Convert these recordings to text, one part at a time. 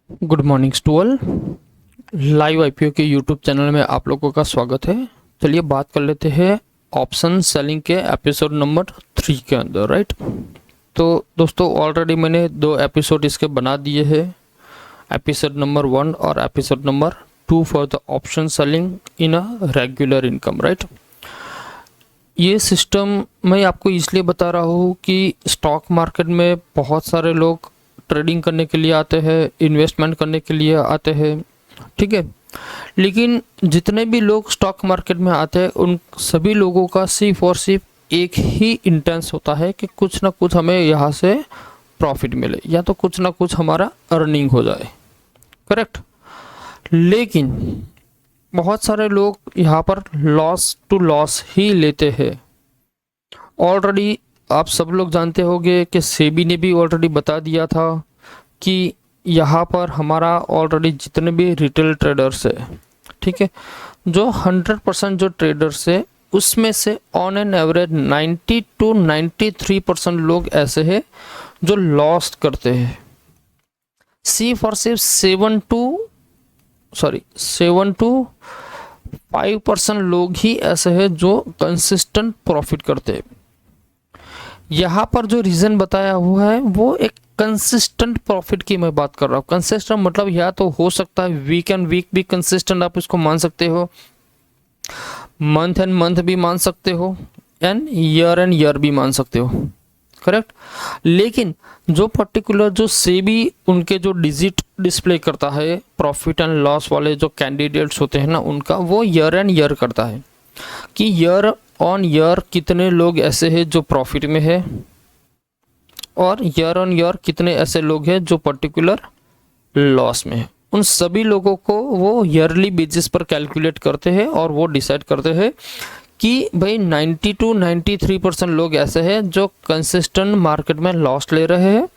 Good morning to all. Live IPO के YouTube channel में आप लोगों का स्वागत है। चलिए बात कर लेते हैं ऑप्शन सेलिंग के एपिसोड नंबर 3 के अंदर, राइट। तो दोस्तों ऑलरेडी मैंने 2 एपिसोड इसके बना दिए हैं, एपिसोड नंबर 1 और episode number 2 for the option selling in a regular income, right. ये सिस्टम मैं आपको इसलिए बता रहा हूँ कि स्टॉक मार्केट में बहुत सारे लोग ट्रेडिंग करने के लिए आते हैं, इन्वेस्टमेंट करने के लिए आते हैं, ठीक है। लेकिन जितने भी लोग स्टॉक मार्केट में आते हैं उन सभी लोगों का सिर्फ और सिर्फ एक ही इंटेंस होता है कि कुछ ना कुछ हमें यहाँ से प्रॉफिट मिले या तो कुछ ना कुछ हमारा अर्निंग हो जाए, करेक्ट। लेकिन बहुत सारे लोग यहाँ पर लॉस टू लॉस ही लेते हैं। ऑलरेडी आप सब लोग जानते होंगे कि सेबी ने भी ऑलरेडी बता दिया था कि यहाँ पर हमारा ऑलरेडी जितने भी रिटेल ट्रेडर्स है, ठीक है, जो 100% जो ट्रेडर्स है उसमें से ऑन एन एवरेज 90 to 93% लोग ऐसे हैं जो लॉस करते हैं। सिर्फ और सिर्फ 7 to 5% लोग ही ऐसे हैं जो कंसिस्टेंट प्रॉफिट करते हैं। यहाँ पर जो रीज़न बताया हुआ है वो एक कंसिस्टेंट प्रॉफिट की मैं बात कर रहा हूँ। कंसिस्टेंट मतलब या तो हो सकता है वीक एंड वीक भी कंसिस्टेंट आप इसको मान सकते हो, मंथ एंड मंथ भी मान सकते हो, एंड ईयर भी मान सकते हो, करेक्ट। लेकिन जो पर्टिकुलर जो सेबी उनके जो डिजिट डिस्प्ले करता है प्रॉफिट एंड लॉस वाले जो कैंडिडेट्स होते हैं ना, उनका वो ईयर करता है कि ईयर ऑन ईयर कितने लोग ऐसे हैं जो प्रॉफिट में है और ईयर ऑन ईयर कितने ऐसे लोग हैं जो पर्टिकुलर लॉस में है। उन सभी लोगों को वो ईयरली बेसिस पर कैलकुलेट करते हैं और वो डिसाइड करते हैं कि भाई 90 to 93% लोग ऐसे हैं जो कंसिस्टेंट मार्केट में लॉस ले रहे हैं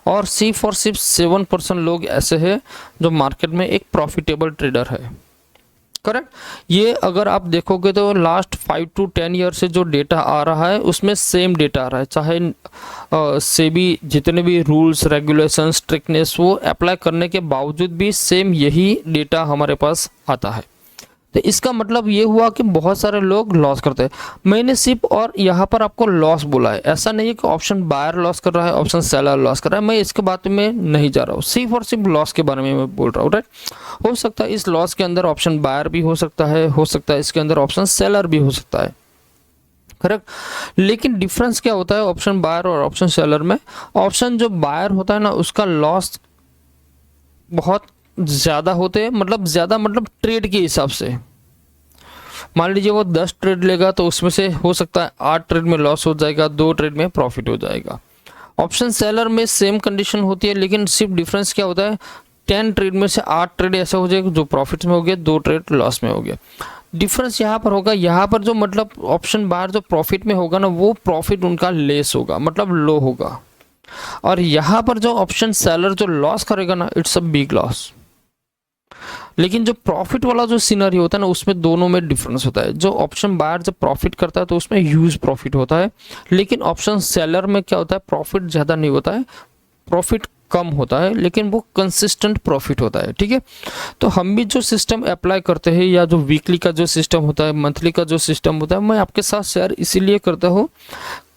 और सिर्फ 7% लोग ऐसे हैं जो मार्केट में एक प्रॉफिटेबल ट्रेडर है, करेक्ट। ये अगर आप देखोगे तो लास्ट 5 to 10 ईयर से जो डेटा आ रहा है उसमें सेम डेटा आ रहा है, चाहे सेबी जितने भी रूल्स रेगुलेशन स्ट्रिक्टनेस वो अप्लाई करने के बावजूद भी सेम यही डेटा हमारे पास आता है। तो इसका मतलब ये हुआ कि बहुत सारे लोग लॉस करते हैं। मैंने सिर्फ और यहाँ पर आपको लॉस बोला है, ऐसा नहीं है कि ऑप्शन बायर लॉस कर रहा है ऑप्शन सेलर लॉस कर रहा है। मैं इसके बात में नहीं जा रहा हूँ, सिर्फ और सिर्फ लॉस के बारे में मैं बोल रहा हूँ, राइट। हो सकता है इस लॉस के अंदर ऑप्शन बायर भी हो सकता है इसके अंदर ऑप्शन सेलर भी हो सकता है, करेक्ट। लेकिन डिफरेंस क्या होता है ऑप्शन बायर और ऑप्शन सेलर में? ऑप्शन जो बायर होता है ना उसका लॉस बहुत ज़्यादा होते हैं, मतलब ट्रेड के हिसाब से। मान लीजिए वो 10 ट्रेड लेगा तो उसमें से हो सकता है 8 ट्रेड में लॉस हो जाएगा, 2 ट्रेड में प्रॉफिट हो जाएगा। ऑप्शन सेलर में सेम कंडीशन होती है, लेकिन सिर्फ डिफरेंस क्या होता है 10 ट्रेड में से 8 ट्रेड ऐसा हो जाएगा जो प्रॉफिट में हो गया, 2 ट्रेड लॉस में हो गया। डिफरेंस यहाँ पर होगा, यहाँ पर जो मतलब ऑप्शन बाहर जो प्रॉफिट में होगा ना वो प्रॉफिट उनका लेस होगा, मतलब लो होगा। और यहाँ पर जो ऑप्शन सेलर जो लॉस करेगा ना इट्स अ बिग लॉस। लेकिन जो प्रॉफिट वाला जो सीनरी होता है ना उसमें दोनों में डिफरेंस होता है। जो ऑप्शन बायर जब प्रॉफिट करता है तो उसमें ह्यूज प्रॉफिट होता है, लेकिन ऑप्शन सेलर में क्या होता है प्रॉफिट ज़्यादा नहीं होता है, प्रॉफिट कम होता है, लेकिन वो कंसिस्टेंट प्रॉफिट होता है, ठीक है। तो हम भी जो सिस्टम अप्लाई करते हैं या जो वीकली का जो सिस्टम होता है, मंथली का जो सिस्टम होता है, मैं आपके साथ शेयर इसीलिए करता हूँ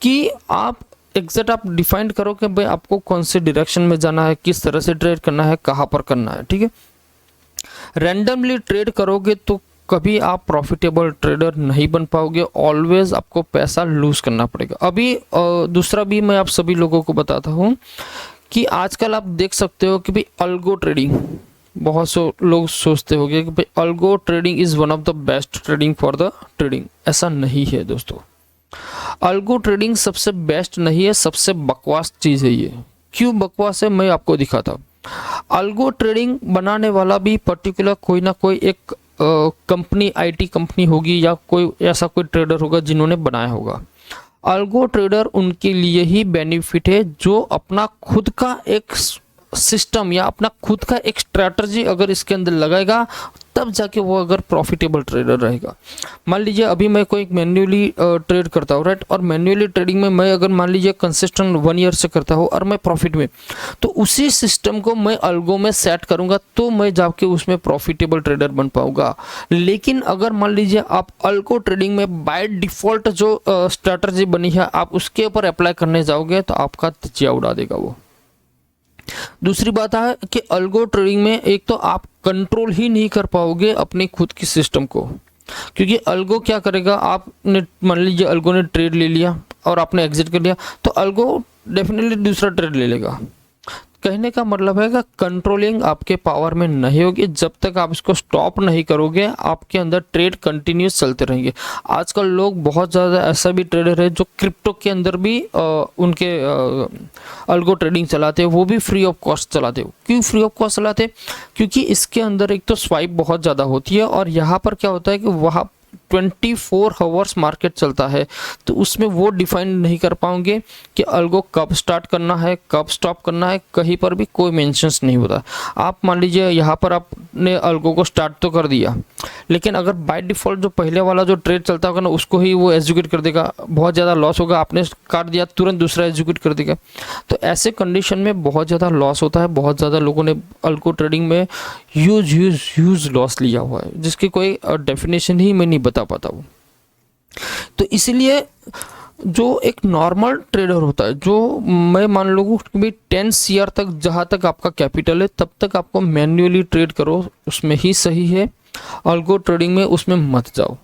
कि आप एग्जैक्ट आप डिफाइन करो कि भाई आपको कौन से डायरेक्शन में जाना है, किस तरह से ट्रेड करना है, कहाँ पर करना है, ठीक है। रैंडमली ट्रेड करोगे तो कभी आप प्रॉफिटेबल ट्रेडर नहीं बन पाओगे, ऑलवेज आपको पैसा लूज करना पड़ेगा। अभी दूसरा भी मैं आप सभी लोगों को बताता हूँ कि आजकल आप देख सकते हो कि भाई अल्गो ट्रेडिंग, बहुत से लोग सोचते होंगे कि भाई algo trading is one of the best trading for the trading. ऐसा नहीं है दोस्तों, अल्गो ट्रेडिंग सबसे बेस्ट नहीं है, सबसे बकवास चीज़ है ये। क्यों बकवास है मैं आपको दिखाता हूँ। अल्गो ट्रेडिंग बनाने वाला भी पर्टिकुलर कोई ना कोई एक कंपनी आईटी कंपनी होगी या कोई ऐसा कोई ट्रेडर होगा जिन्होंने बनाया होगा। अल्गो ट्रेडर उनके लिए ही बेनिफिट है जो अपना खुद का एक सिस्टम या अपना खुद का एक स्ट्रैटेजी अगर इसके अंदर लगाएगा तब जाके वो अगर प्रॉफिटेबल ट्रेडर रहेगा। मान लीजिए अभी मैं कोई मैन्युअली ट्रेड करता हूँ, राइट, और मैन्युअली ट्रेडिंग में मैं अगर मान लीजिए कंसिस्टेंट 1 ईयर से करता हूँ और मैं प्रॉफिट में, तो उसी सिस्टम को मैं अल्गो में सेट करूँगा तो मैं जाके उसमें प्रॉफिटेबल ट्रेडर बन पाऊँगा। लेकिन अगर मान लीजिए आप अल्गो ट्रेडिंग में बाय डिफ़ॉल्ट जो स्ट्रैटेजी बनी है आप उसके ऊपर अप्लाई करने जाओगे तो आपका तजिया उड़ा देगा वो। दूसरी बात है कि अल्गो ट्रेडिंग में एक तो आप कंट्रोल ही नहीं कर पाओगे अपने खुद की सिस्टम को, क्योंकि अल्गो क्या करेगा, आपने मान लीजिए अल्गो ने ट्रेड ले लिया और आपने एग्जिट कर लिया तो अल्गो डेफिनेटली दूसरा ट्रेड ले लेगा। कहने का मतलब है कि कंट्रोलिंग आपके पावर में नहीं होगी। जब तक आप इसको स्टॉप नहीं करोगे आपके अंदर ट्रेड कंटिन्यूस चलते रहेंगे। आजकल लोग बहुत ज़्यादा ऐसा भी ट्रेडर है जो क्रिप्टो के अंदर भी उनके अल्गो ट्रेडिंग चलाते हैं, वो भी फ्री ऑफ कॉस्ट चलाते हो। क्यों फ्री ऑफ कॉस्ट चलाते हैं? क्योंकि इसके अंदर एक तो स्वाइप बहुत ज़्यादा होती है और यहाँ पर क्या होता है कि वहाँ 24 आवर्स मार्केट चलता है, तो उसमें वो डिफाइन नहीं कर पाओगे कि अल्गो कब स्टार्ट करना है कब स्टॉप करना है, कहीं पर भी कोई मेंशंस नहीं होता। आप मान लीजिए यहाँ पर आपने अल्गो को स्टार्ट तो कर दिया, लेकिन अगर बाय डिफ़ॉल्ट जो पहले वाला जो ट्रेड चलता होगा ना उसको ही वो एग्जीक्यूट कर देगा, बहुत ज़्यादा लॉस होगा। आपने काट दिया तुरंत दूसरा एग्जीक्यूट कर देगा, तो ऐसे कंडीशन में बहुत ज़्यादा लॉस होता है। बहुत ज़्यादा लोगों ने अल्गो ट्रेडिंग में ह्यूज लॉस लिया हुआ है, जिसकी कोई डेफिनेशन ही मैं नहीं बता पाता हूँ। तो इसीलिए जो एक नॉर्मल ट्रेडर होता है, जो मैं मान लूँ कि 10 CR तक जहाँ तक आपका कैपिटल है तब तक आपको मैन्युअली ट्रेड करो, उसमें ही सही है। अल्गो ट्रेडिंग में उसमें मत जाओ।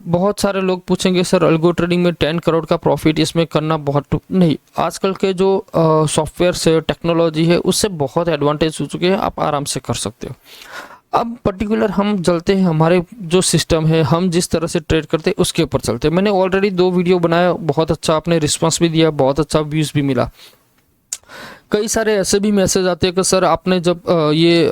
बहुत सारे लोग पूछेंगे सर अल्गो ट्रेडिंग में 10 करोड़ का प्रॉफिट इसमें करना बहुत नहीं। आजकल के जो सॉफ्टवेयर से टेक्नोलॉजी है उससे बहुत एडवांटेज हो चुके हैं, आप आराम से कर सकते हो। अब पर्टिकुलर हम चलते हैं हमारे जो सिस्टम है, हम जिस तरह से ट्रेड करते हैं उसके ऊपर चलते हैं। मैंने ऑलरेडी 2 वीडियो बनाया, बहुत अच्छा आपने रिस्पांस भी दिया, बहुत अच्छा व्यूज़ भी मिला। कई सारे ऐसे भी मैसेज आते हैं कि सर आपने जब ये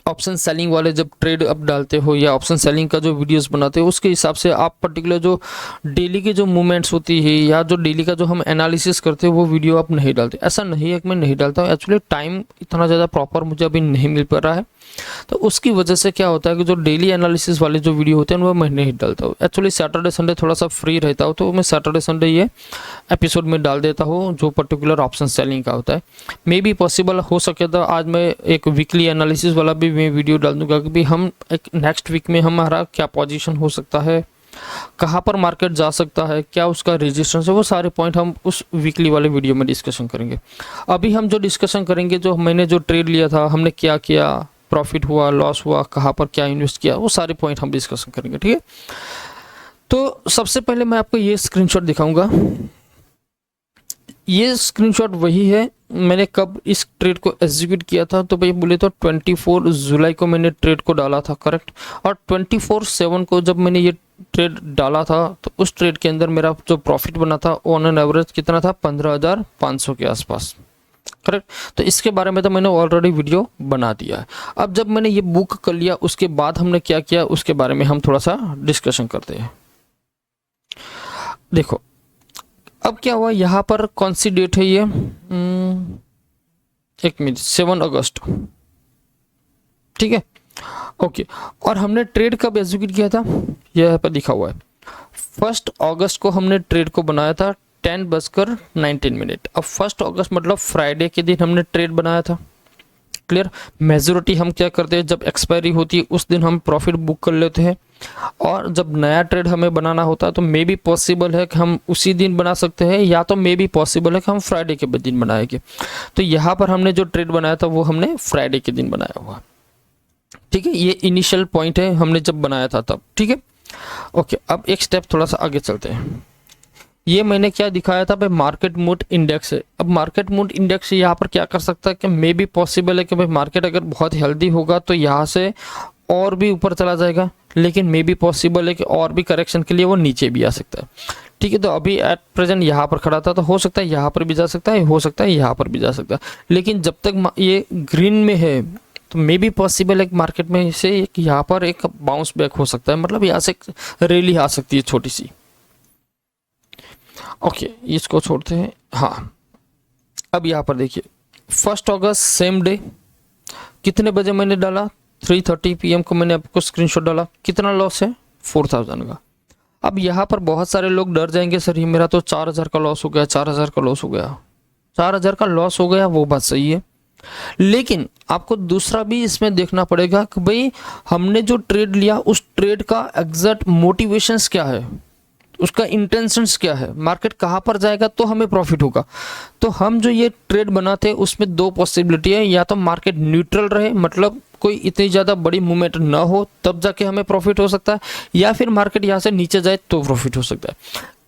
ऑप्शन सेलिंग वाले जब ट्रेड अप डालते हो या ऑप्शन सेलिंग का जो वीडियोस बनाते हो उसके हिसाब से आप पर्टिकुलर जो डेली की जो मूवमेंट्स होती है या जो डेली का जो हम एनालिसिस करते हैं वो वीडियो आप नहीं डालते। ऐसा नहीं है कि मैं नहीं डालता हूँ, एक्चुअली टाइम इतना ज़्यादा प्रॉपर मुझे अभी नहीं मिल पा रहा है, तो उसकी वजह से क्या होता है कि जो डेली एनालिसिस वाले जो वीडियो होते हैं वो मैं नहीं डालता हूँ। एक्चुअली सैटरडे संडे थोड़ा सा फ्री रहता हूँ तो मैं सैटरडे संडे ये एपिसोड में डाल देता हूँ जो पर्टिकुलर ऑप्शन सेलिंग का होता है। मे बी पॉसिबल हो सके तो आज मैं एक वीकली एनालिसिस वाला भी मैं वीडियो डाल दूँगा कि भाई हम एक नेक्स्ट वीक में हमारा क्या पोजीशन हो सकता है, कहाँ पर मार्केट जा सकता है, क्या उसका रेजिस्टेंस है, वो सारे पॉइंट हम उस वीकली वाले वीडियो में डिस्कशन करेंगे। अभी हम जो डिस्कशन करेंगे जो मैंने जो ट्रेड लिया था, हमने क्या किया, प्रॉफिट हुआ लॉस हुआ, कहाँ पर क्या इन्वेस्ट किया, वो सारे पॉइंट हम डिस्कशन करेंगे, ठीक है। तो सबसे पहले मैं आपको ये स्क्रीनशॉट दिखाऊंगा। ये स्क्रीनशॉट वही है मैंने कब इस ट्रेड को एग्जीक्यूट किया था, तो भाई बोले तो 24 जुलाई को मैंने ट्रेड को डाला था, करेक्ट। और 24/7 को जब मैंने ये ट्रेड डाला था तो उस ट्रेड के अंदर मेरा जो प्रॉफिट बना था ऑन एन एवरेज कितना था, 15,500 के आसपास, करेक्ट। तो इसके बारे में तो मैंने ऑलरेडी वीडियो बना दिया है। अब जब मैंने ये बुक कर लिया उसके बाद हमने क्या किया उसके बारे में हम थोड़ा सा डिस्कशन करते हैं। देखो अब क्या हुआ, यहाँ पर कौन सी डेट है, ये 1 मिनट 7 अगस्त, ठीक है, ओके। और हमने ट्रेड कब एग्जीक्यूट किया था, यह यहाँ पर लिखा हुआ है 1 अगस्त को हमने ट्रेड को बनाया था 10:19। अब 1 अगस्त मतलब फ्राइडे के दिन हमने ट्रेड बनाया था, क्लियर। मेजोरिटी हम क्या करते हैं जब एक्सपायरी होती है उस दिन हम प्रॉफिट बुक कर लेते हैं, और जब नया ट्रेड हमें बनाना होता है तो मे बी पॉसिबल है कि हम उसी दिन बना सकते हैं या तो मे बी पॉसिबल है कि हम फ्राइडे के दिन बनाएंगे। तो यहाँ पर हमने जो ट्रेड बनाया था वो हमने फ्राइडे के दिन बनाया हुआ, ठीक है। ये इनिशियल पॉइंट है हमने जब बनाया था तब, ठीक है, ओके। अब एक स्टेप थोड़ा सा आगे चलते हैं। ये मैंने क्या दिखाया था भाई, मार्केट मूड इंडेक्स है। अब मार्केट मूड इंडेक्स यहाँ पर क्या कर सकता है कि मे बी पॉसिबल है कि भाई मार्केट अगर बहुत हेल्दी होगा तो यहाँ से और भी ऊपर चला जाएगा, लेकिन मे बी पॉसिबल है कि और भी करेक्शन के लिए वो नीचे भी आ सकता है, ठीक है। तो अभी एट प्रेजेंट यहाँ पर खड़ा था तो हो सकता है यहाँ पर भी जा सकता है, हो सकता है यहाँ पर भी जा सकता है, लेकिन जब तक ये ग्रीन में है तो मे बी पॉसिबल है मार्केट में से यहाँ पर एक बाउंस बैक हो सकता है, मतलब यहाँ से रैली आ सकती है छोटी सी, ओके। इसको छोड़ते हैं। हाँ अब यहाँ पर देखिए 1 अगस्त सेम डे कितने बजे मैंने डाला, 3:30 PM को मैंने आपको स्क्रीनशॉट डाला, कितना लॉस है 4000 का। अब यहाँ पर बहुत सारे लोग डर जाएंगे, सर ये मेरा तो 4000 का लॉस हो गया, 4000 का लॉस हो गया। 4000 का लॉस हो गया वो बात सही है, लेकिन आपको दूसरा भी इसमें देखना पड़ेगा कि भाई हमने जो ट्रेड लिया उस ट्रेड का एग्जैक्ट मोटिवेशंस क्या है, उसका इंटेंशंस क्या है, मार्केट कहाँ पर जाएगा तो हमें प्रॉफिट होगा। तो हम जो ये ट्रेड बनाते हैं उसमें दो पॉसिबिलिटी है, या तो मार्केट न्यूट्रल रहे, मतलब कोई इतनी ज़्यादा बड़ी मूवमेंट ना हो तब जाके हमें प्रॉफिट हो सकता है, या फिर मार्केट यहाँ से नीचे जाए तो प्रॉफिट हो सकता है।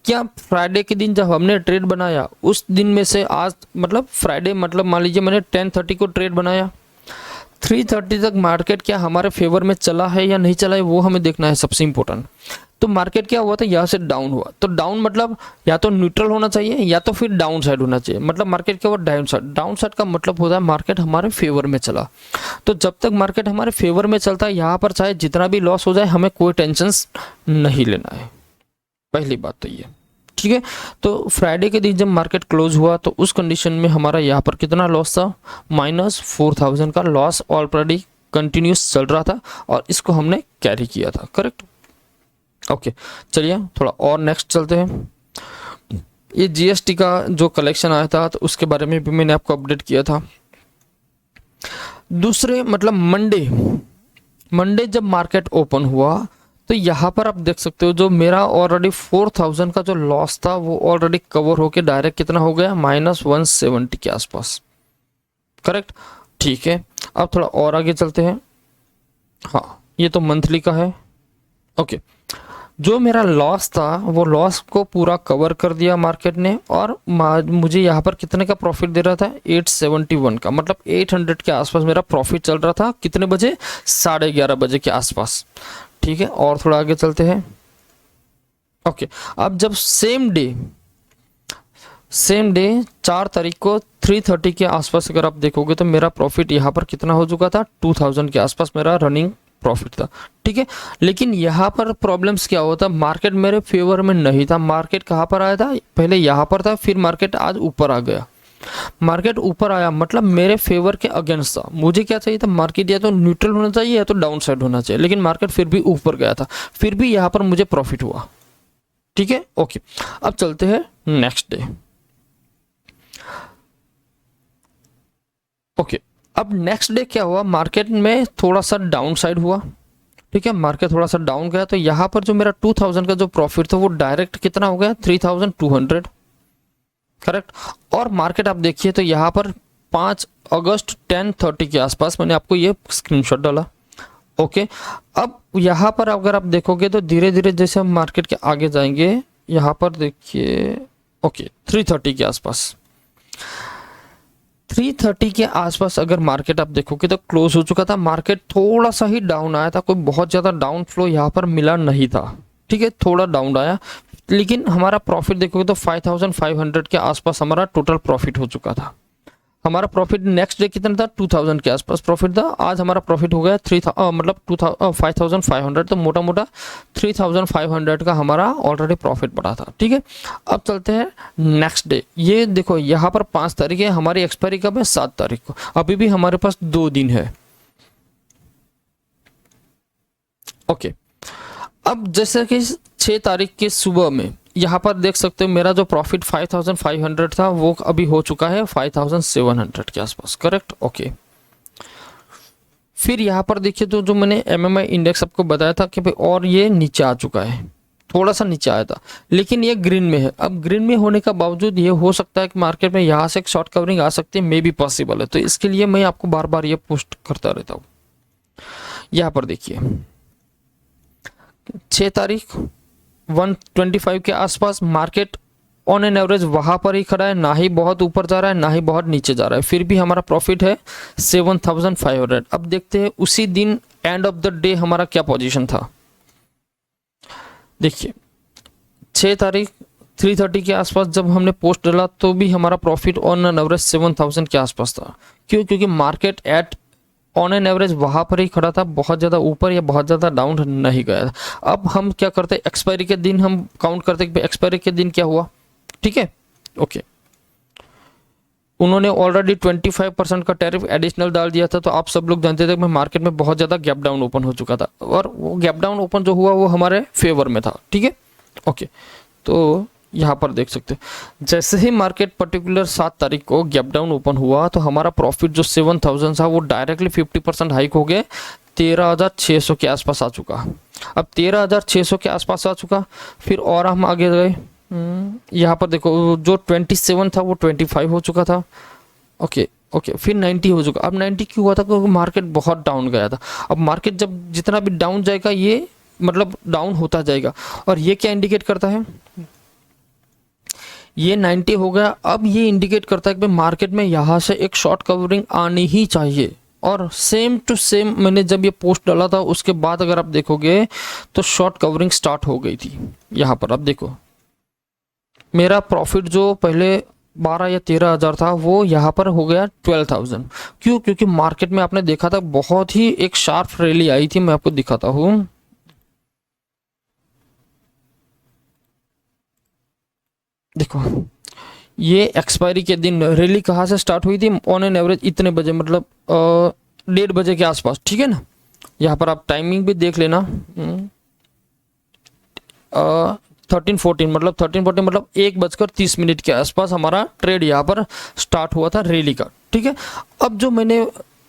क्या फ्राइडे के दिन जब हमने ट्रेड बनाया उस दिन में से आज, मतलब फ्राइडे मतलब मान लीजिए मैंने 10:30 को ट्रेड बनाया, 3:30 तक मार्केट क्या हमारे फेवर में चला है या नहीं चला है वो हमें देखना है, सबसे इंपॉर्टेंट। तो मार्केट क्या हुआ था, यहाँ से डाउन हुआ, तो डाउन मतलब या तो न्यूट्रल होना चाहिए या तो फिर डाउन साइड होना चाहिए, मतलब मार्केट क्या हुआ डाउन साइड। डाउन साइड का मतलब होता है मार्केट हमारे फेवर में चला। तो जब तक मार्केट हमारे फेवर में चलता है यहाँ पर चाहे जितना भी लॉस हो जाए हमें कोई टेंशन नहीं लेना है, पहली बात तो ये, ठीक है। तो फ्राइडे के दिन जब मार्केट क्लोज हुआ तो उस कंडीशन में हमारा यहाँ पर कितना लॉस था, -4000 का लॉस ऑलरेडी कंटिन्यूस चल रहा था और इसको हमने कैरी किया था, करेक्ट। ओके चलिए थोड़ा और नेक्स्ट चलते हैं। ये जीएसटी का जो कलेक्शन आया था तो उसके बारे में भी मैंने आपको अपडेट किया था। दूसरे मतलब मंडे जब मार्केट ओपन हुआ तो यहाँ पर आप देख सकते हो जो मेरा ऑलरेडी 4000 का जो लॉस था वो ऑलरेडी कवर होके डायरेक्ट कितना हो गया, -170 के आसपास, करेक्ट। ठीक है, अब थोड़ा और आगे चलते हैं। हाँ ये तो मंथली का है। ओके, जो मेरा लॉस था वो लॉस को पूरा कवर कर दिया मार्केट ने, और मुझे यहाँ पर कितने का प्रॉफिट दे रहा था, 871 का, मतलब 800 के आसपास मेरा प्रॉफिट चल रहा था। कितने बजे, 11:30 बजे के आसपास, ठीक है। और थोड़ा आगे चलते हैं। ओके, अब जब सेम डे 4 तारीख को 3:30 के आसपास अगर आप देखोगे तो मेरा प्रॉफिट यहाँ पर कितना हो चुका था, 2000 के आसपास मेरा रनिंग प्रॉफिट था, ठीक है। लेकिन यहाँ पर प्रॉब्लम्स क्या होता, मार्केट मेरे फेवर में नहीं था। मार्केट कहाँ पर आया था, पहले यहाँ पर था, फिर मार्केट आज ऊपर आ गया। मार्केट ऊपर आया मतलब मेरे फेवर के अगेंस्ट था। मुझे क्या चाहिए था, मार्केट या तो न्यूट्रल होना चाहिए या तो डाउन साइड होना चाहिए, लेकिन मार्केट फिर भी ऊपर गया था, फिर भी यहाँ पर मुझे प्रॉफिट हुआ, ठीक है। ओके, अब चलते हैं नेक्स्ट डे। ओके, अब नेक्स्ट डे क्या हुआ, मार्केट में थोड़ा सा डाउन साइड हुआ, ठीक है। मार्केट थोड़ा सा डाउन गया तो यहाँ पर जो मेरा 2000 का जो प्रॉफिट था वो डायरेक्ट कितना हो गया, 3200, करेक्ट। और मार्केट आप देखिए तो यहाँ पर 5 अगस्त 10:30 के आसपास मैंने आपको ये स्क्रीनशॉट डाला। ओके, अब यहाँ पर अगर आप देखोगे तो धीरे धीरे जैसे हम मार्केट के आगे जाएंगे, यहाँ पर देखिए, ओके 3:30 के आसपास, 3:30 के आसपास अगर मार्केट आप देखोगे तो क्लोज हो चुका था। मार्केट थोड़ा सा ही डाउन आया था, कोई बहुत ज़्यादा डाउन फ्लो यहाँ पर मिला नहीं था, ठीक है, थोड़ा डाउन आया। लेकिन हमारा प्रॉफिट देखोगे तो 5500 के आसपास हमारा टोटल प्रॉफिट हो चुका था। हमारा प्रॉफिट नेक्स्ट डे कितना था, 2000 के आसपास प्रॉफिट था। आज हमारा प्रॉफिट हो गया 5500, तो मोटा मोटा 3500 का हमारा ऑलरेडी प्रॉफिट बढ़ा था, ठीक है। अब चलते हैं नेक्स्ट डे। ये देखो यहाँ पर 5 तारीख है, हमारी एक्सपायरी कब है, 7 तारीख को। अभी भी हमारे पास 2 दिन है। ओके, अब जैसे कि 6 तारीख के सुबह में यहाँ पर देख सकते हो मेरा जो प्रॉफिट 5500 था वो अभी हो चुका है 5700 के आसपास, करेक्ट। ओके, फिर यहाँ पर देखिए तो जो मैंने MMI इंडेक्स आपको बताया था कि भाई और ये नीचे आ चुका है, थोड़ा सा नीचे आया था, लेकिन ये ग्रीन में है। अब ग्रीन में होने का बावजूद ये हो सकता है कि मार्केट में यहाँ से एक शॉर्ट कवरिंग आ सकती है, मे बी पॉसिबल है। तो इसके लिए मैं आपको बार बार ये पोस्ट करता रहता हूँ। यहाँ पर देखिए 6 तारीख 125 के आसपास मार्केट ऑन एन एवरेज वहाँ पर ही खड़ा है, ना ही बहुत ऊपर जा रहा है ना ही बहुत नीचे जा रहा है, फिर भी हमारा प्रॉफिट है 7500। अब देखते हैं उसी दिन एंड ऑफ द डे हमारा क्या पोजीशन था। देखिए 6 तारीख 3:30 के आसपास जब हमने पोस्ट डाला तो भी हमारा प्रॉफिट ऑन एन एवरेज 7000 के आसपास था। क्यों, क्योंकि market at on an average वहाँ पर ही खड़ा था, बहुत ज़्यादा ऊपर या बहुत ज़्यादा डाउन नहीं गया था। अब हम क्या करते हैं, एक्सपायरी के दिन हम काउंट करते हैं कि एक्सपायरी के दिन क्या हुआ, ठीक है। ओके, उन्होंने ऑलरेडी 25% का टैरिफ एडिशनल डाल दिया था, तो आप सब लोग जानते थे कि मार्केट में बहुत ज़्यादा गैप डाउन ओपन हो चुका था, और वो गैप डाउन ओपन जो हुआ वो हमारे फेवर में था। ठीक है, ओके। तो यहाँ पर देख सकते हैं जैसे ही मार्केट पर्टिकुलर 7 तारीख को गैप डाउन ओपन हुआ तो हमारा प्रॉफिट जो 7000 था वो डायरेक्टली 50% हाइक हो गए 13600 के आसपास आ चुका। अब 13600 के आसपास आ चुका, फिर और हम आगे गए, यहाँ पर देखो जो 27 था वो 25 हो चुका था। ओके ओके, फिर 90 हो चुका। अब 90 क्यों हुआ था? क्योंकि मार्केट बहुत डाउन गया था। अब मार्केट जब जितना भी डाउन जाएगा ये मतलब डाउन होता जाएगा, और ये क्या इंडिकेट करता है? ये 90 हो गया। अब ये इंडिकेट करता है कि मार्केट में यहाँ से एक शॉर्ट कवरिंग आनी ही चाहिए, और सेम टू सेम मैंने जब ये पोस्ट डाला था उसके बाद अगर आप देखोगे तो शॉर्ट कवरिंग स्टार्ट हो गई थी। यहाँ पर आप देखो मेरा प्रॉफिट जो पहले 12 या 13,000 था वो यहाँ पर हो गया 12,000। क्यों? क्योंकि मार्केट में आपने देखा था बहुत ही एक शार्प रैली आई थी। मैं आपको दिखाता हूँ, देखो ये एक्सपायरी के दिन रैली कहाँ से स्टार्ट हुई थी? ऑन एन एवरेज इतने बजे, मतलब 1:30 बजे के आसपास। ठीक है ना, यहाँ पर आप टाइमिंग भी देख लेना। 13:14 मतलब 13:14 मतलब 1:30 के आसपास हमारा ट्रेड यहाँ पर स्टार्ट हुआ था रैली का। ठीक है, अब जो मैंने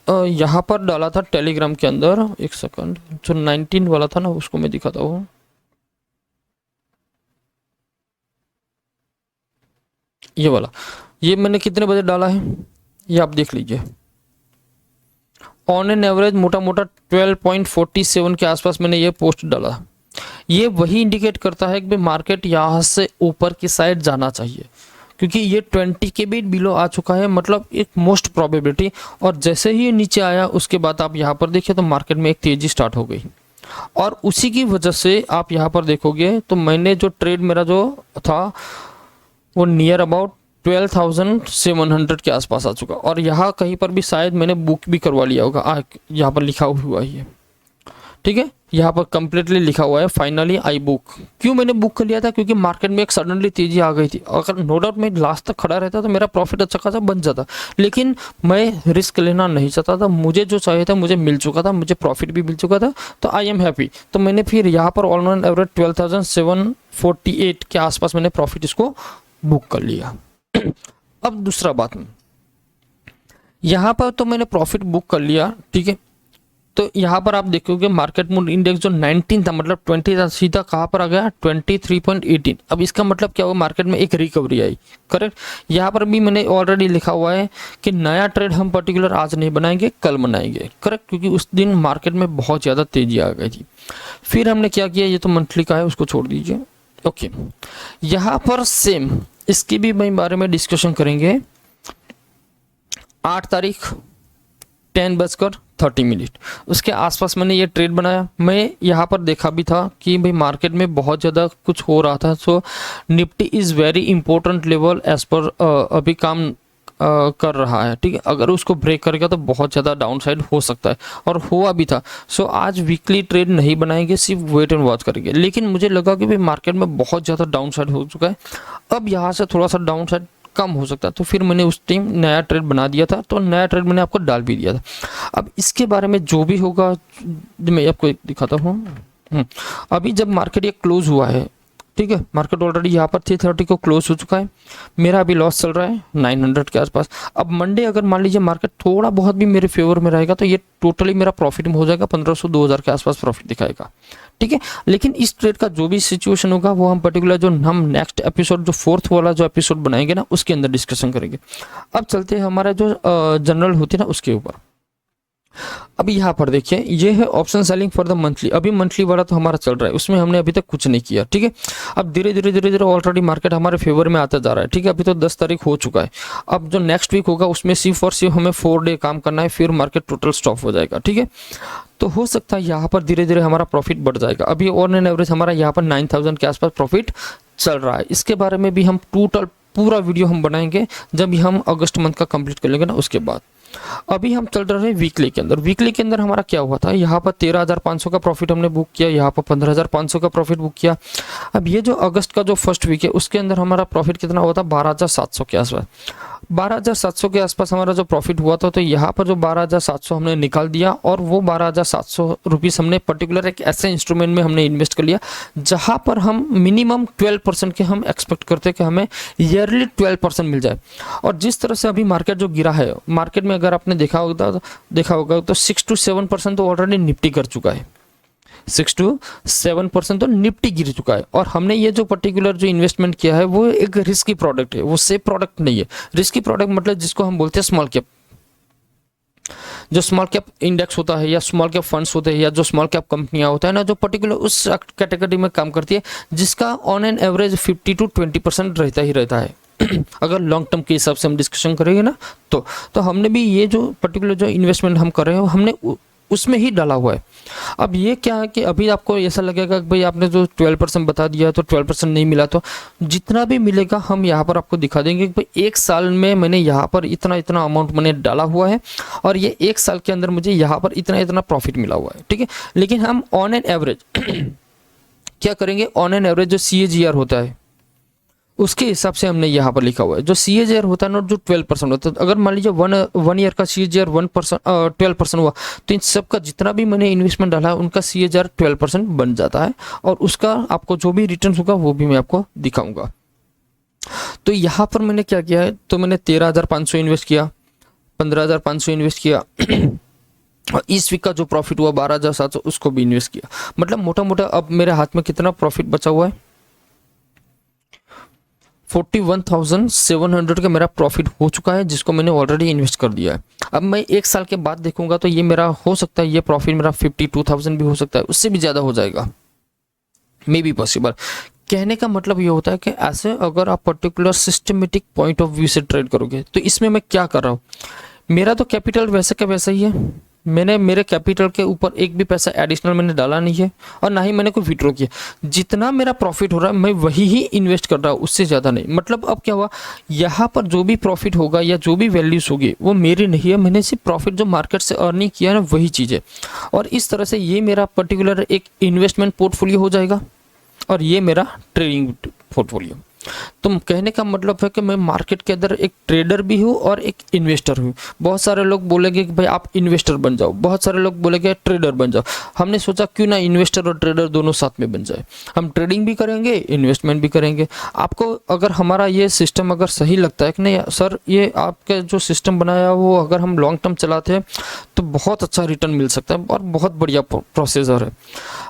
यहाँ पर डाला था टेलीग्राम के अंदर, एक सेकंड, जो 19 वाला था ना उसको मैं दिखाता हूँ। ये वाला, ये मैंने कितने बजे डाला है ये आप देख लीजिए। ऑन एन एवरेज मोटा मोटा 12.47 के आसपास मैंने ये पोस्ट डाला। ये वही इंडिकेट करता है कि मार्केट यहाँ से ऊपर की साइड जाना चाहिए, क्योंकि ये 20 के भी बिलो आ चुका है, मतलब एक मोस्ट प्रोबेबिलिटी। और जैसे ही ये नीचे आया उसके बाद आप यहाँ पर देखिए तो मार्केट में एक तेजी स्टार्ट हो गई, और उसी की वजह से आप यहाँ पर देखोगे तो मैंने जो ट्रेड मेरा जो था वो नियर अबाउट 12,700 के आसपास आ चुका। और यहाँ कहीं पर भी शायद मैंने बुक भी करवा लिया होगा, यहाँ पर लिखा हुआ है ये। ठीक है, यहाँ पर कंप्लीटली लिखा हुआ है फाइनली आई बुक। क्यों मैंने बुक कर लिया था? क्योंकि मार्केट में एक सडनली तेजी आ गई थी। अगर नो डाउट मैं लास्ट तक खड़ा रहता तो मेरा प्रॉफिट अच्छा खासा बन जाता, लेकिन मैं रिस्क लेना नहीं चाहता था। मुझे जो चाहिए था मुझे मिल चुका था, मुझे प्रॉफिट भी मिल चुका था, तो आई एम हैप्पी। तो मैंने फिर यहाँ पर ऑन एवरेज 12,748 के आसपास मैंने प्रॉफिट इसको बुक कर लिया। अब दूसरा बात, यहाँ पर तो मैंने प्रॉफिट बुक कर लिया। ठीक है, तो यहाँ पर आप देखोगे मार्केट मूड इंडेक्स जो 19 था मतलब 20 था, सीधा कहाँ पर आ गया 23.18। अब इसका मतलब क्या हुआ? मार्केट में एक रिकवरी आई। करेक्ट, यहाँ पर भी मैंने ऑलरेडी लिखा हुआ है कि नया ट्रेड हम पर्टिकुलर आज नहीं बनाएंगे, कल बनाएंगे। करेक्ट, क्योंकि उस दिन मार्केट में बहुत ज़्यादा तेजी आ गई थी। फिर हमने क्या किया, ये तो मंथली का है उसको छोड़ दीजिए। ओके, यहाँ पर सेम इसकी भी मैं बारे में डिस्कशन करेंगे। 8 तारीख 10:30 उसके आसपास मैंने ये ट्रेड बनाया। मैं यहाँ पर देखा भी था कि भाई मार्केट में बहुत ज़्यादा कुछ हो रहा था। So Nifty is very important level as पर अभी काम कर रहा है। ठीक है, अगर उसको ब्रेक करेगा तो बहुत ज़्यादा डाउन साइड हो सकता है, और हुआ भी था। सो आज वीकली ट्रेड नहीं बनाएंगे, सिर्फ वेट एंड वॉच करेंगे। लेकिन मुझे लगा कि भाई मार्केट में बहुत ज़्यादा डाउन साइड हो चुका है, अब यहाँ से थोड़ा सा डाउन साइड कम हो सकता है, तो फिर मैंने उस टाइम नया ट्रेड बना दिया था। तो नया ट्रेड मैंने आपको डाल भी दिया था। अब इसके बारे में जो भी होगा मैं आपको दिखाता हूँ। अभी जब मार्केट ये क्लोज हुआ है, ठीक है, मार्केट ऑलरेडी यहाँ पर 330 को क्लोज हो चुका है। मेरा अभी लॉस चल रहा है 900 के आसपास। अब मंडे अगर मान लीजिए मार्केट थोड़ा बहुत भी मेरे फेवर में रहेगा तो ये टोटली मेरा प्रॉफिट में हो जाएगा, 1500-2000 के आसपास प्रॉफिट दिखाएगा। ठीक है, लेकिन इस ट्रेड का जो भी सिचुएशन होगा वो हम पर्टिकुलर जो हम नेक्स्ट एपिसोड जो 4th वाला जो एपिसोड बनाएंगे ना उसके अंदर डिस्कशन करेंगे। अब चलते हैं हमारा जो जनरल होती है ना उसके ऊपर। अब यहाँ पर देखिए ये है option selling for the monthly. अभी मंथली वाला तो हमारा चल रहा है, उसमें हमने अभी तक कुछ नहीं किया। ठीक है, अब धीरे धीरे ऑलरेडी मार्केट हमारे फेवर में आता जा रहा है। ठीक है, अभी तो 10 तारीख हो चुका है। अब जो नेक्स्ट वीक होगा उसमें सिर्फ और सिर्फ हमें 4 डे काम करना है, फिर मार्केट टोटल स्टॉप हो जाएगा। ठीक है, तो हो सकता है यहाँ पर धीरे धीरे हमारा प्रॉफिट बढ़ जाएगा। अभी ऑन एन एवरेज हमारा यहाँ पर 9,000 के आसपास प्रॉफिट चल रहा है। इसके बारे में भी हम टोटल पूरा वीडियो हम बनाएंगे जब हम अगस्त मंथ का कंप्लीट कर लेंगे ना उसके बाद। अभी हम चल रहे हैं वीकली के अंदर। वीकली के अंदर हमारा क्या हुआ था, यहाँ पर 13,500 का प्रॉफिट हमने बुक किया, यहाँ पर 15,500 का प्रॉफिट बुक किया। अब ये जो अगस्त का जो फर्स्ट वीक है उसके अंदर हमारा प्रॉफिट कितना हुआ था, 12,700 के आसपास। 12,700 के आसपास हमारा जो प्रॉफिट हुआ था, तो यहाँ पर जो 12,700 हमने निकाल दिया और वो 12,700 रुपीज़ हमने पर्टिकुलर एक ऐसे इंस्ट्रूमेंट में हमने इन्वेस्ट कर लिया जहाँ पर हम मिनिमम 12% के हम एक्सपेक्ट करते हैं कि हमें ईयरली 12% मिल जाए। और जिस तरह से अभी मार्केट जो गिरा है, मार्केट में अगर आपने देखा होगा तो 6 to 7% तो ऑलरेडी निफ्टी कर चुका है, 6 to 7% तो निफ्टी गिर चुका है। और हमने ये जो पर्टिकुलर जो इन्वेस्टमेंट किया है वो एक रिस्की प्रोडक्ट है, वो सेफ प्रोडक्ट नहीं है। रिस्की प्रोडक्ट मतलब जिसको हम बोलते हैं स्मॉल कैप, जो स्मॉल कैप इंडेक्स होता है या स्मॉल कैप फंड्स होते हैं या जो स्मॉल कैप कंपनियां होता है ना, जो पर्टिकुलर उस कैटेगरी में काम करती है जिसका ऑन एन एवरेज 50 to 20% रहता ही रहता है। अगर लॉन्ग टर्म के हिसाब से हम डिस्कशन करेंगे ना, तो हमने भी ये जो पर्टिकुलर जो इन्वेस्टमेंट हम कर रहे हैं हमने उसमें ही डाला हुआ है। अब ये क्या है कि अभी आपको ऐसा लगेगा कि भाई आपने जो 12% बता दिया तो 12% नहीं मिला, तो जितना भी मिलेगा हम यहाँ पर आपको दिखा देंगे कि भाई एक साल में मैंने यहाँ पर इतना इतना अमाउंट मैंने डाला हुआ है और ये एक साल के अंदर मुझे यहाँ पर इतना इतना प्रॉफिट मिला हुआ है, ठीक है। लेकिन हम ऑन एन एवरेज क्या करेंगे, ऑन एन एवरेज जो CAGR होता है उसके हिसाब से हमने यहाँ पर लिखा हुआ है। जो CAGR होता है ना, जो 12% होता है, अगर मान लीजिए वन ईयर का CAGR 12% हुआ तो इन सब का जितना भी मैंने इन्वेस्टमेंट डाला है उनका CAGR 12% बन जाता है और उसका आपको जो भी रिटर्न होगा वो भी मैं आपको दिखाऊंगा। तो यहाँ पर मैंने क्या किया है, तो मैंने 13,500 इन्वेस्ट किया, 15,500 इन्वेस्ट किया और इस वीक का जो प्रॉफिट हुआ 12,700 उसको भी इन्वेस्ट किया। मतलब मोटा मोटा अब मेरे हाथ में कितना प्रॉफिट बचा हुआ है, 41,700 का मेरा प्रॉफिट हो चुका है जिसको मैंने ऑलरेडी इन्वेस्ट कर दिया है। अब मैं एक साल के बाद देखूंगा तो ये मेरा हो सकता है ये प्रॉफिट मेरा 52,000 भी हो सकता है, उससे भी ज़्यादा हो जाएगा, मे बी पॉसिबल। कहने का मतलब ये होता है कि ऐसे अगर आप particular systematic point of view से ट्रेड करोगे तो इसमें मैं क्या कर रहा हूँ, मेरा तो कैपिटल वैसे का वैसा ही है, मैंने मेरे कैपिटल के ऊपर एक भी पैसा एडिशनल मैंने डाला नहीं है और ना ही मैंने कोई विड्रॉ किया। जितना मेरा प्रॉफिट हो रहा है मैं वही ही इन्वेस्ट कर रहा हूँ, उससे ज़्यादा नहीं। मतलब अब क्या हुआ, यहाँ पर जो भी प्रॉफिट होगा या जो भी वैल्यूज होगी वो मेरी नहीं है, मैंने सिर्फ प्रॉफिट जो मार्केट से अर्निंग किया है ना वही चीज़ है। और इस तरह से ये मेरा पर्टिकुलर एक इन्वेस्टमेंट पोर्टफोलियो हो जाएगा और ये मेरा ट्रेडिंग पोर्टफोलियो। तो कहने का मतलब है कि मैं मार्केट के अंदर एक ट्रेडर भी हूँ और एक इन्वेस्टर हूँ। बहुत सारे लोग बोलेंगे कि भाई आप इन्वेस्टर बन जाओ, बहुत सारे लोग बोलेंगे ट्रेडर बन जाओ। हमने सोचा क्यों ना इन्वेस्टर और ट्रेडर दोनों साथ में बन जाए, हम ट्रेडिंग भी करेंगे इन्वेस्टमेंट भी करेंगे। आपको अगर हमारा ये सिस्टम अगर सही लगता है कि नहीं सर ये आपका जो सिस्टम बनाया वो अगर हम लॉन्ग टर्म चलाते हैं तो बहुत अच्छा रिटर्न मिल सकता है और बहुत बढ़िया प्रोसेसर है।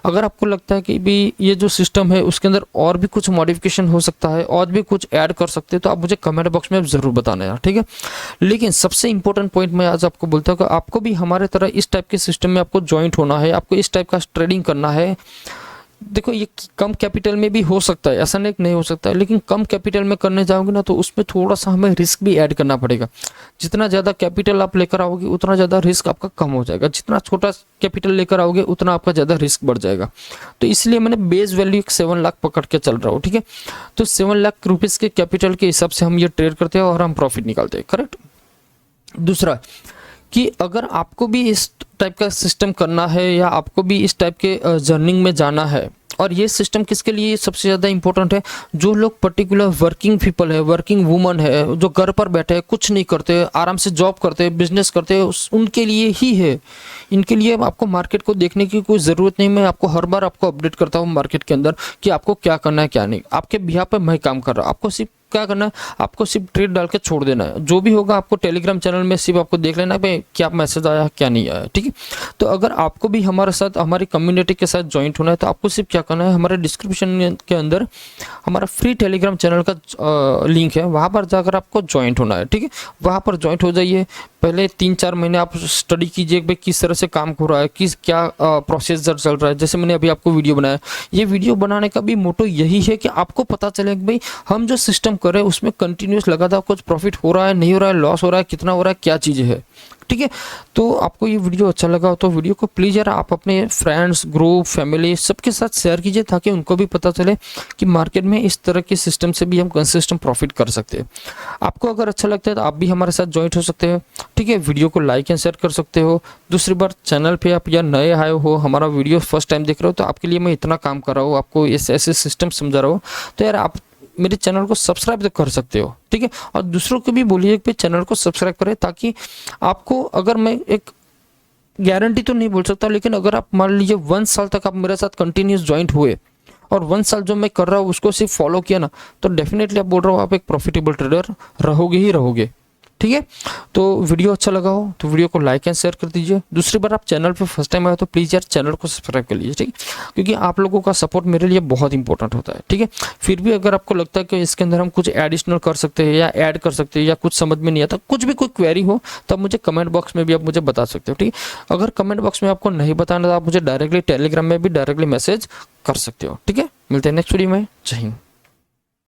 अगर आपको लगता है कि भी ये जो सिस्टम है उसके अंदर और भी कुछ मॉडिफिकेशन हो सकता है और भी कुछ ऐड कर सकते हैं तो आप मुझे कमेंट बॉक्स में ज़रूर बताना यार, ठीक है। लेकिन सबसे इंपॉर्टेंट पॉइंट मैं आज आपको बोलता हूँ कि आपको भी हमारे तरह इस टाइप के सिस्टम में आपको ज्वाइंट होना है, आपको इस टाइप का ट्रेडिंग करना है। देखो ये कम कैपिटल में भी हो सकता है, ऐसा नहीं हो सकता है, लेकिन कम कैपिटल में करने जाओगे ना तो उसमें थोड़ा सा हमें रिस्क भी ऐड करना पड़ेगा। जितना ज़्यादा कैपिटल आप लेकर आओगे उतना ज़्यादा रिस्क आपका कम हो जाएगा, जितना छोटा कैपिटल लेकर आओगे उतना आपका ज़्यादा रिस्क बढ़ जाएगा। तो इसलिए मैंने बेस वैल्यू 7 लाख पकड़ के चल रहा हूँ, ठीक है। तो 7 लाख रुपीज़ के कैपिटल के हिसाब से हम ये ट्रेड करते हैं और हम प्रॉफिट निकालते हैं, करेक्ट। दूसरा कि अगर आपको भी इस टाइप का सिस्टम करना है या आपको भी इस टाइप के जर्निंग में जाना है, और ये सिस्टम किसके लिए सबसे ज़्यादा इंपॉर्टेंट है, जो लोग पर्टिकुलर वर्किंग पीपल है, वर्किंग वुमन है, जो घर पर बैठे कुछ नहीं करते, आराम से जॉब करते, बिजनेस करते, उनके लिए ही है। इनके लिए आपको मार्केट को देखने की कोई ज़रूरत नहीं। मैं आपको हर बार आपको अपडेट करता हूँ मार्केट के अंदर कि आपको क्या करना है क्या नहीं। आपके बिहाफ पे मैं काम कर रहा हूँ, आपको सिर्फ क्या करना है, आपको सिर्फ ट्रेड डाल के छोड़ देना है। जो भी होगा आपको टेलीग्राम चैनल में सिर्फ आपको देख लेना है क्या मैसेज आया क्या नहीं आया, ठीक है। तो अगर आपको भी हमारे साथ हमारी कम्युनिटी के साथ ज्वाइंट होना है तो आपको सिर्फ क्या करना है, हमारे डिस्क्रिप्शन के अंदर हमारा फ्री टेलीग्राम चैनल का लिंक है, वहाँ पर जाकर आपको ज्वाइंट होना है, ठीक है। वहाँ पर ज्वाइंट हो जाइए। पहले 3-4 महीने आप स्टडी कीजिए भाई किस तरह से काम हो रहा है, किस क्या प्रोसेसर चल रहा है। जैसे मैंने अभी आपको वीडियो बनाया, ये वीडियो बनाने का भी मोटो यही है कि आपको पता चले कि भाई हम जो सिस्टम कर रहे हैं उसमें कंटिन्यूस लगातार कुछ प्रॉफिट हो रहा है नहीं हो रहा है, लॉस हो रहा है कितना हो रहा है, क्या चीज़ें है, ठीक है। तो आपको ये वीडियो अच्छा लगा तो वीडियो को प्लीज़ यार आप अपने फ्रेंड्स ग्रुप फैमिली सबके साथ शेयर कीजिए ताकि उनको भी पता चले कि मार्केट में इस तरह के सिस्टम से भी हम कंसिस्टेंट प्रॉफिट कर सकते हैं। आपको अगर अच्छा लगता है तो आप भी हमारे साथ ज्वाइंट हो सकते हैं, ठीक है। वीडियो को लाइक एंड शेयर कर सकते हो। दूसरी बार चैनल पे आप या नए आए हो, हमारा वीडियो फर्स्ट टाइम देख रहे हो, तो आपके लिए मैं इतना काम कर रहा हूँ, आपको ऐसे सिस्टम समझा रहा हूँ, तो यार आप मेरे चैनल को सब्सक्राइब तो कर सकते हो, ठीक है। और दूसरों को भी बोलिए कि चैनल को सब्सक्राइब करें, ताकि आपको, अगर मैं एक गारंटी तो नहीं बोल सकता, लेकिन अगर आप मान लीजिए 1 साल तक आप मेरे साथ कंटिन्यूस ज्वाइंट हुए और 1 साल जो मैं कर रहा हूँ उसको सिर्फ फॉलो किया ना, तो डेफिनेटली आप बोल रहा हूँ आप एक प्रॉफिटेबल ट्रेडर रहोगे ही रहोगे, ठीक है। तो वीडियो अच्छा लगा हो तो वीडियो को लाइक एंड शेयर कर दीजिए। दूसरी बार आप चैनल पे फर्स्ट टाइम आए तो प्लीज़ यार चैनल को सब्सक्राइब कर लीजिए, ठीक है, क्योंकि आप लोगों का सपोर्ट मेरे लिए बहुत इंपॉर्टेंट होता है, ठीक है। फिर भी अगर आपको लगता है कि इसके अंदर हम कुछ एडिशनल कर सकते हैं या ऐड कर सकते हैं या कुछ समझ में नहीं आता, कुछ भी कोई क्वेरी हो, तब मुझे कमेंट बॉक्स में भी आप मुझे बता सकते हो, ठीक है। अगर कमेंट बॉक्स में आपको नहीं बताना तो आप मुझे डायरेक्टली टेलीग्राम में भी डायरेक्टली मैसेज कर सकते हो, ठीक है। मिलते हैं नेक्स्ट वीडियो में। जय हिंद।